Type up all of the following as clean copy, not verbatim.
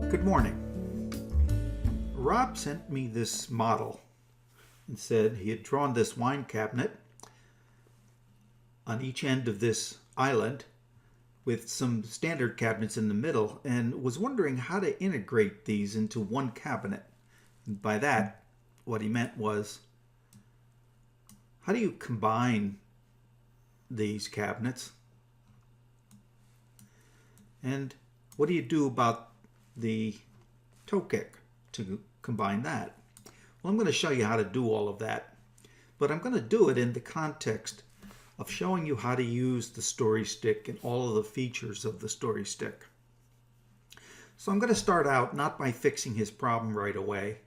Good morning. Rob sent me this model and said he had drawn this wine cabinet on each end of this island with some standard cabinets in the middle and was wondering how to integrate these into one cabinet. And by that, what he meant was, how do you combine these cabinets? And what do you do about the toe kick to combine that? Well, I'm going to show you how to do all of that, but I'm going to do it in the context of showing you how to use the story stick and all of the features of the story stick. So I'm going to start out not by fixing his problem right away,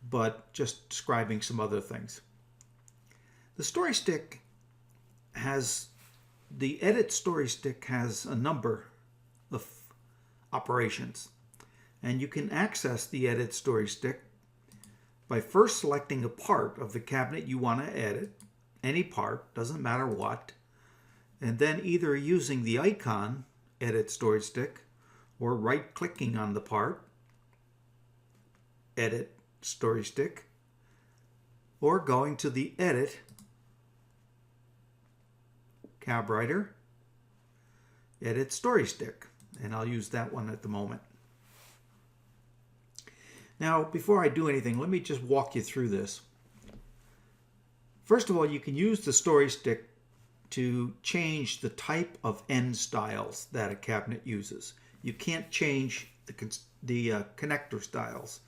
but just describing some other things. The story stick has, the edit story stick has a number of operations. And you can access the edit story stick by first selecting a part of the cabinet you want to edit, any part, doesn't matter what, and then either using the icon, edit story stick, or right-clicking on the part, edit story stick, or going to the edit, CabWriter, edit story stick, and I'll use that one at the moment. Now, before I do anything, let me just walk you through this. First of all, you can use the story stick to change the type of end styles that a cabinet uses. You can't change the connector styles.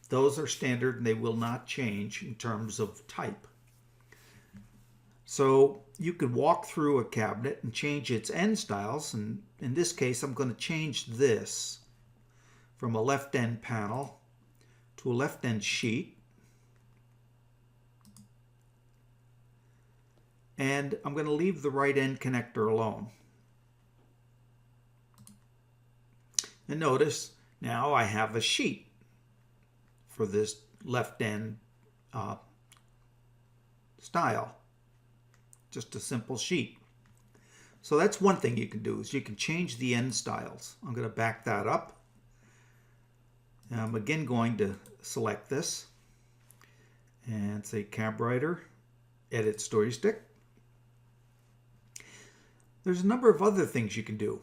Those are standard and they will not change in terms of type. So you could walk through a cabinet and change its end styles, and in this case I'm going to change this from a left end panel to a left end sheet, and I'm going to leave the right end connector alone. And notice now I have a sheet for this left end style, just a simple sheet. So that's one thing you can do, is you can change the end styles. I'm going to back that up. Now I'm again going to select this and say CabWriter, edit story stick. There's a number of other things you can do.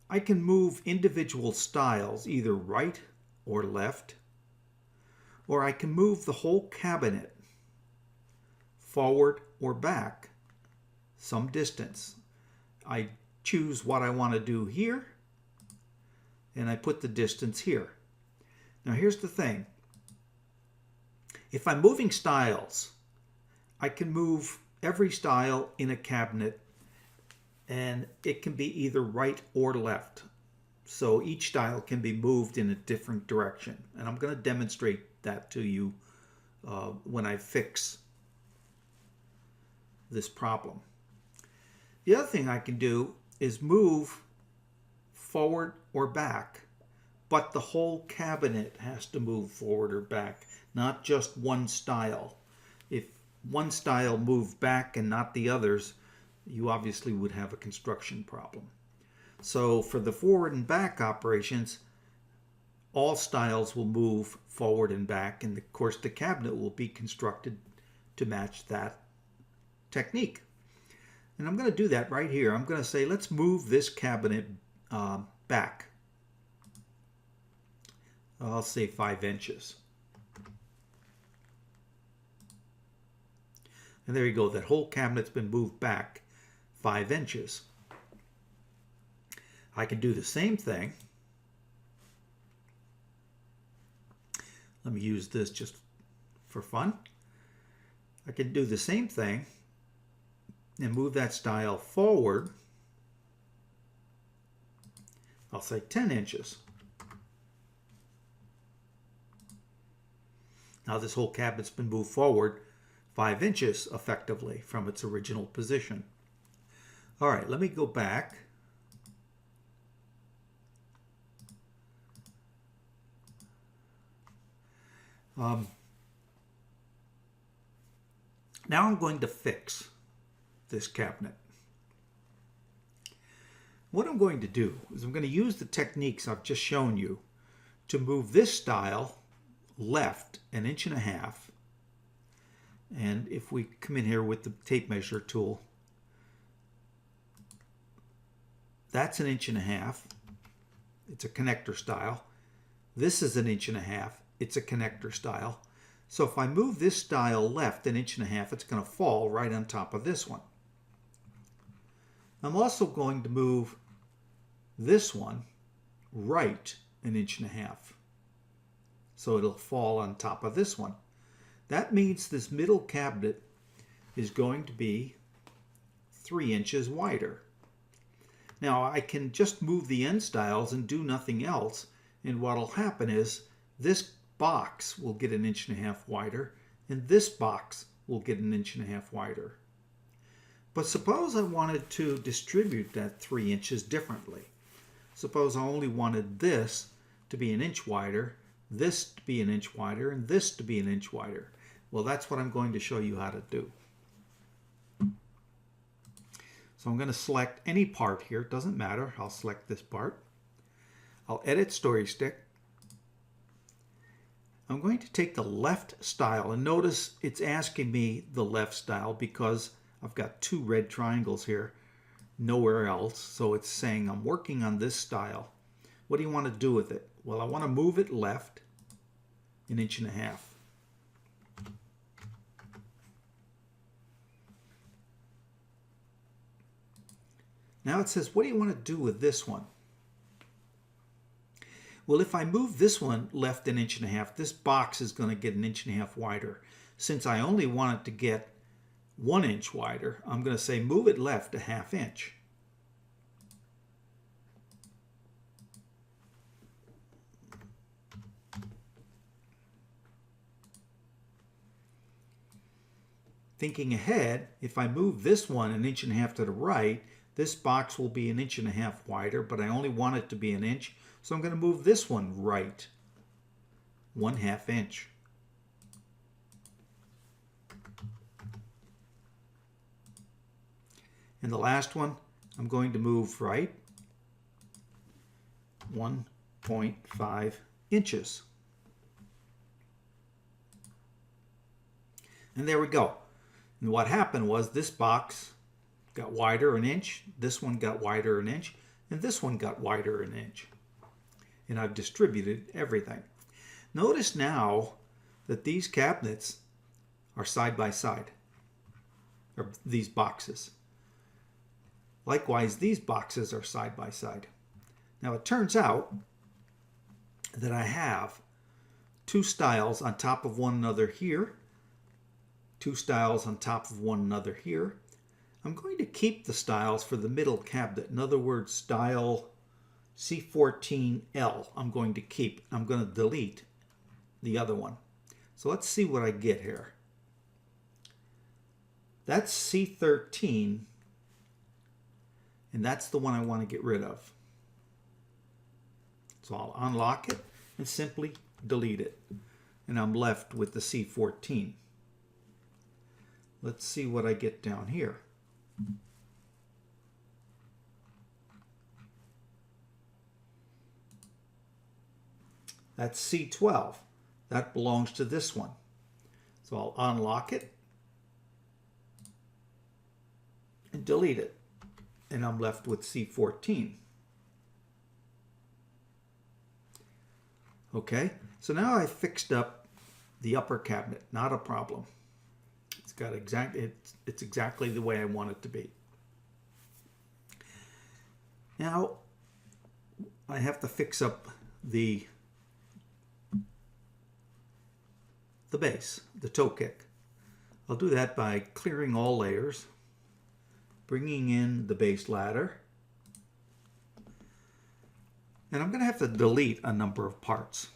I can move individual styles either right or left, or I can move the whole cabinet forward or back some distance. I choose what I want to do here, and I put the distance here. Now here's the thing. If I'm moving styles, I can move every style in a cabinet, and it can be either right or left. So each style can be moved in a different direction. And I'm going to demonstrate that to you when I fix this problem. The other thing I can do is move forward or back, but the whole cabinet has to move forward or back, not just one style. If one style moved back and not the others, you obviously would have a construction problem. So for the forward and back operations, all styles will move forward and back, and of course the cabinet will be constructed to match that technique. And I'm going to do that right here. I'm going to say, let's move this cabinet back. I'll say 5 inches. And there you go. That whole cabinet's been moved back 5 inches. I can do the same thing. Let me use this just for fun. I can do the same thing and move that style forward. I'll say 10 inches. Now this whole cabinet's been moved forward 5 inches effectively from its original position. All right, let me go back. Now I'm going to fix this cabinet. What I'm going to do is I'm going to use the techniques I've just shown you to move this style left 1.5 inches. And if we come in here with the tape measure tool, that's 1.5 inches. It's a connector style. This is 1.5 inches. It's a connector style. So if I move this style left 1.5 inches, it's going to fall right on top of this one. I'm also going to move this one right 1.5 inches. So it'll fall on top of this one. That means this middle cabinet is going to be 3 inches wider. Now I can just move the end stiles and do nothing else, and what'll happen is this box will get 1.5 inches wider and this box will get 1.5 inches wider. But suppose I wanted to distribute that 3 inches differently. Suppose I only wanted this to be 1 inch wider, this to be 1 inch wider, and this to be 1 inch wider. Well, that's what I'm going to show you how to do. So I'm going to select any part here. It doesn't matter. I'll select this part. I'll edit story stick. I'm going to take the left style, and notice it's asking me the left style because I've got 2 red triangles here, nowhere else. So it's saying I'm working on this style. What do you want to do with it? Well, I want to move it left 1.5 inches. Now it says, what do you want to do with this one? Well, if I move this one left 1.5 inches, this box is going to get 1.5 inches wider. Since I only want it to get 1 inch wider, I'm going to say move it left 1/2 inch. Thinking ahead, if I move this one 1.5 inches to the right, this box will be 1.5 inches wider, but I only want it to be 1 inch. So I'm going to move this one right 1/2 inch. And the last one, I'm going to move right 1.5 inches. And there we go. And what happened was this box got wider 1 inch, this one got wider 1 inch, and this one got wider 1 inch. And I've distributed everything. Notice now that these cabinets are side by side, or these boxes. Likewise, these boxes are side by side. Now it turns out that I have 2 styles on top of one another here, 2 styles on top of one another here. I'm going to keep the styles for the middle cabinet. In other words, style C14L I'm going to keep. I'm going to delete the other one. So let's see what I get here. That's C13, and that's the one I want to get rid of. So I'll unlock it and simply delete it. And I'm left with the C14. Let's see what I get down here. That's C12. That belongs to this one. So I'll unlock it and delete it. And I'm left with C14. Okay, so now I fixed up the upper cabinet. Not a problem. It's got it's exactly the way I want it to be. Now I have to fix up the base, the toe kick. I'll do that by clearing all layers, bringing in the base ladder, and I'm going to have to delete a number of parts.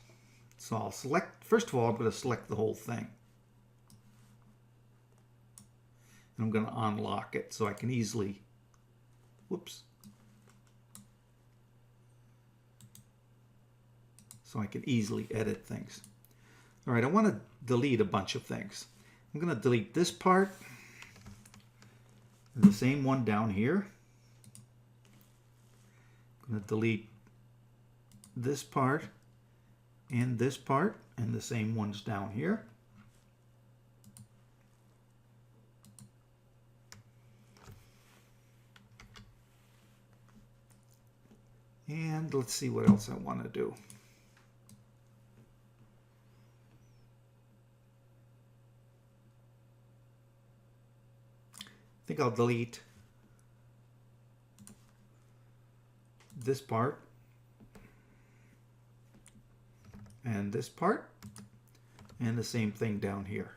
So I'll select, first of all, I'm going to select the whole thing. And I'm going to unlock it so I can easily, so I can easily edit things. All right, I want to delete a bunch of things. I'm going to delete this part, and the same one down here. I'm going to delete this part and this part, and the same ones down here. And let's see what else I want to do. I think I'll delete this part and this part, and the same thing down here.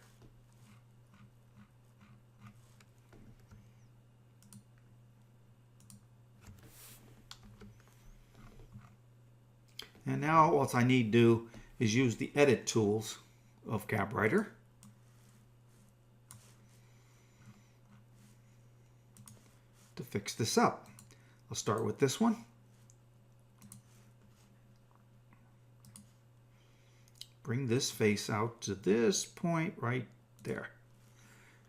And now what I need to do is use the edit tools of CabWriter. To fix this up. I'll start with this one. Bring this face out to this point right there.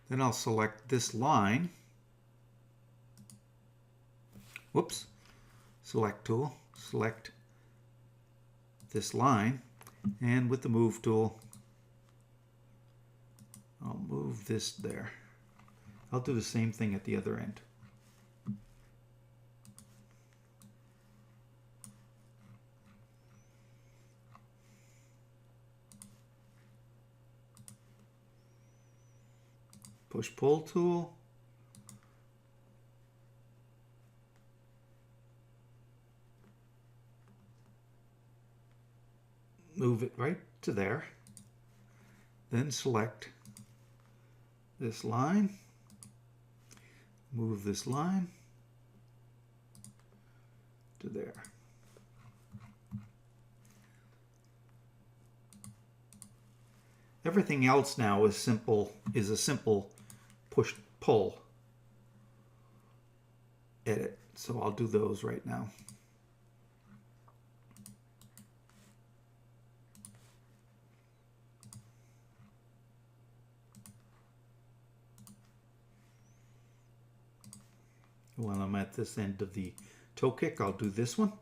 Then I'll select this line. Whoops. Select tool. Select this line. And with the move tool, I'll move this there. I'll do the same thing at the other end. Push-pull tool. Move it right to there. Then select this line. Move this line to there. Everything else now is a simple push-pull edit. So I'll do those right now. While I'm at this end of the toe kick, I'll do this one.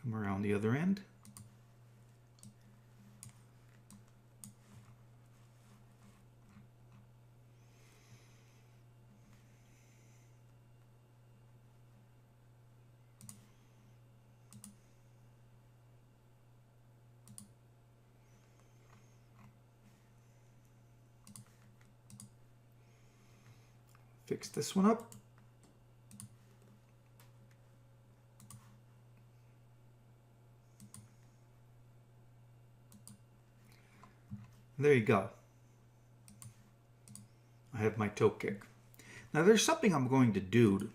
Come around the other end. Fix this one up. There you go. I have my toe kick. Now there's something I'm going to do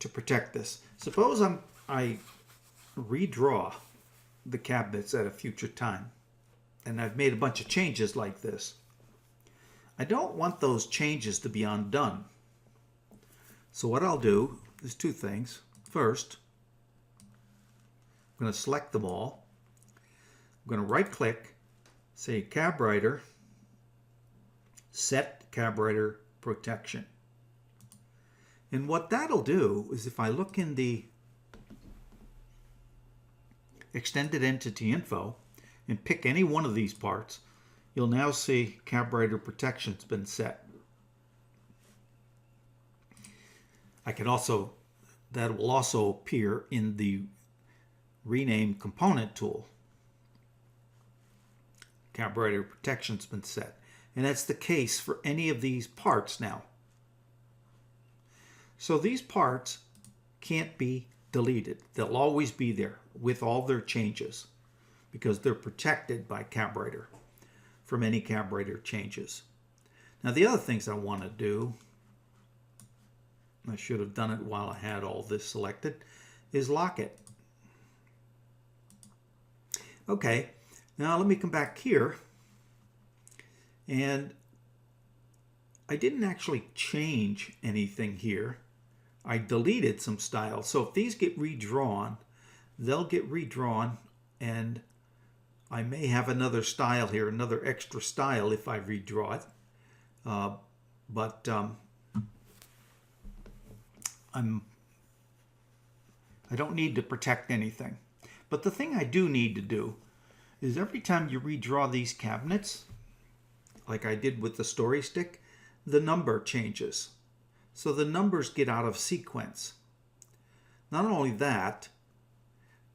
to protect this. Suppose I redraw the cab bits at a future time, and I've made a bunch of changes like this. I don't want those changes to be undone. So what I'll do is two things. First, I'm going to select them all. I'm going to right click, say CabWriter, set CabWriter protection. And what that'll do is if I look in the extended entity info and pick any one of these parts, you'll now see CabWriter protection's been set. That will also appear in the rename component tool. CabWriter protection's been set. And that's the case for any of these parts now. So these parts can't be deleted. They'll always be there with all their changes because they're protected by CabWriter from any CabWriter changes. Now the other things I want to do, I should have done it while I had all this selected, is lock it. Okay, now let me come back here, and I didn't actually change anything here. I deleted some styles. So if these get redrawn, they'll get redrawn, and I may have another style here, another extra style if I redraw it. But I don't need to protect anything. But the thing I do need to do is every time you redraw these cabinets, like I did with the story stick, the number changes. So the numbers get out of sequence. Not only that,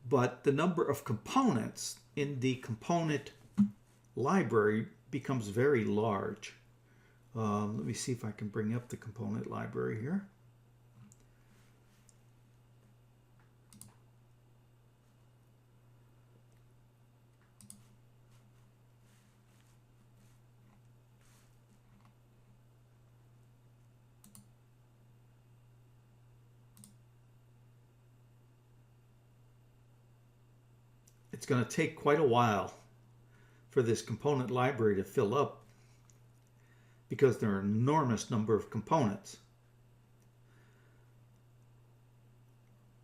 but the number of components in the component library becomes very large. Let me see if I can bring up the component library here. It's going to take quite a while for this component library to fill up because there are an enormous number of components.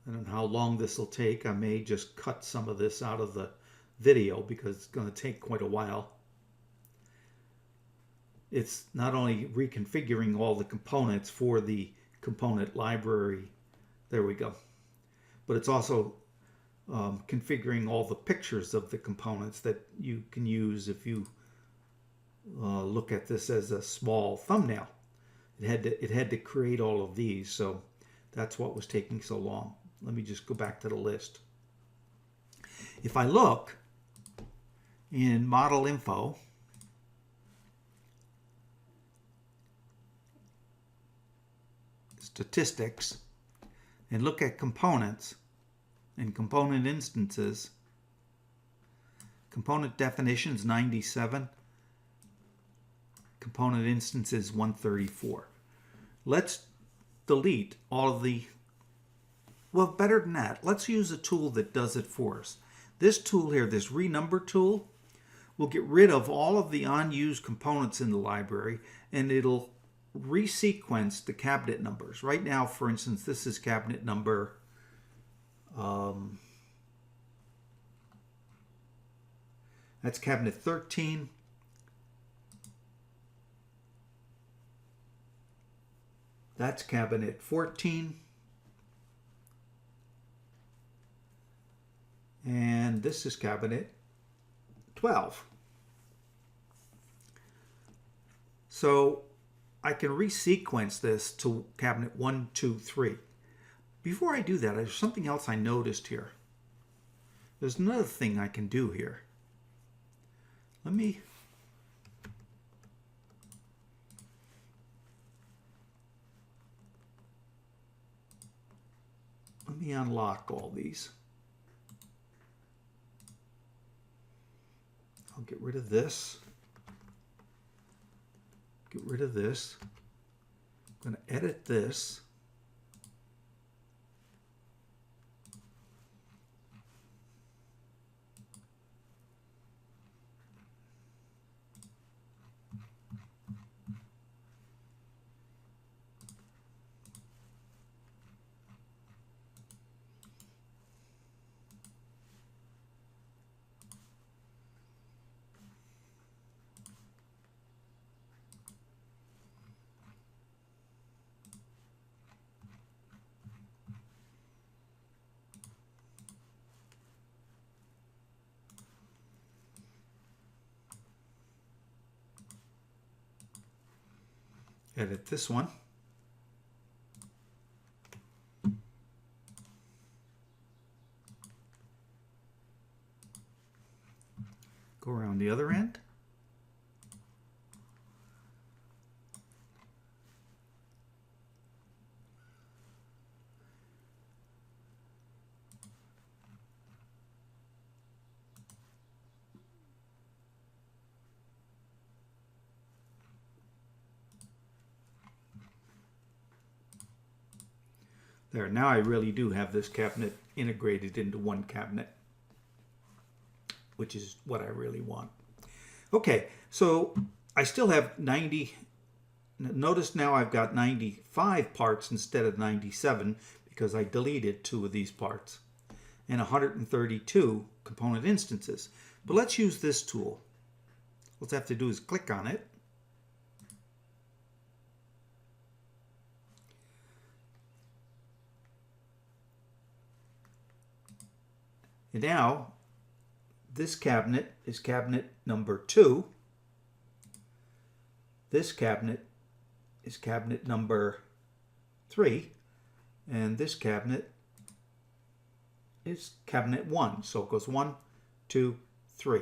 I don't know how long this will take. I may just cut some of this out of the video because it's going to take quite a while. It's not only reconfiguring all the components for the component library, there we go, but it's also configuring all the pictures of the components that you can use if you look at this as a small thumbnail. It had to create all of these, so that's what was taking so long. Let me just go back to the list. If I look in model info, statistics, and look at components and component instances, component definitions 97, component instances 134. Let's delete all of the, well, better than that, let's use a tool that does it for us. This tool here, this renumber tool, will get rid of all of the unused components in the library, and it'll resequence the cabinet numbers. Right now, for instance, this is cabinet number that's cabinet 13. That's cabinet 14. And this is cabinet 12. So I can resequence this to cabinet 1, 2, 3. Before I do that, there's something else I noticed here. There's another thing I can do here. Let me unlock all these. I'll get rid of this. Get rid of this. I'm going to edit this. Edit this one. Go around the other end. There, now I really do have this cabinet integrated into one cabinet, which is what I really want. Okay, so I still have 90 notice now I've got 95 parts instead of 97 because I deleted 2 of these parts, and 132 component instances. But let's use this tool. What I have to do is click on it. And now this cabinet is cabinet number 2. This cabinet is cabinet number 3. And this cabinet is cabinet 1. So it goes 1, 2, 3.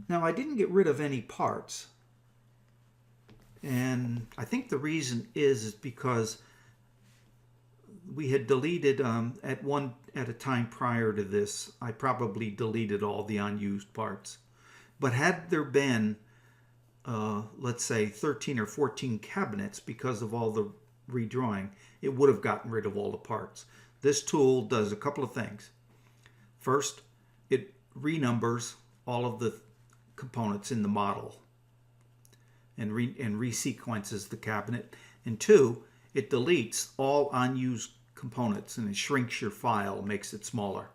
Now I didn't get rid of any parts. And I think the reason is because we had deleted at a time prior to this, I probably deleted all the unused parts. But had there been, let's say, 13 or 14 cabinets because of all the redrawing, it would have gotten rid of all the parts. This tool does a couple of things. First, it renumbers all of the components in the model and resequences the cabinet. And 2, it deletes all unused components and it shrinks your file, makes it smaller.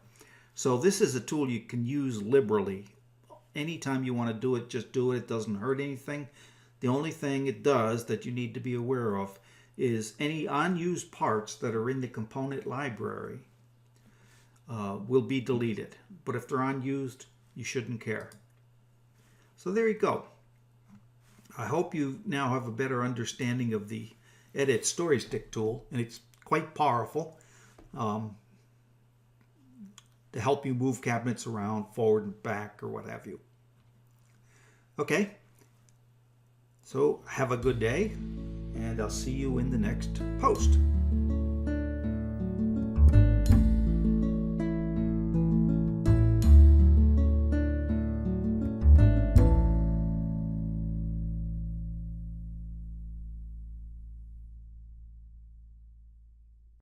So this is a tool you can use liberally. Anytime you want to do it, just do it. It doesn't hurt anything. The only thing it does that you need to be aware of is any unused parts that are in the component library will be deleted. But if they're unused, you shouldn't care. So there you go. I hope you now have a better understanding of the Edit Story Stick tool, and it's quite powerful to help you move cabinets around forward and back or what have you. Okay, so have a good day, and I'll see you in the next post.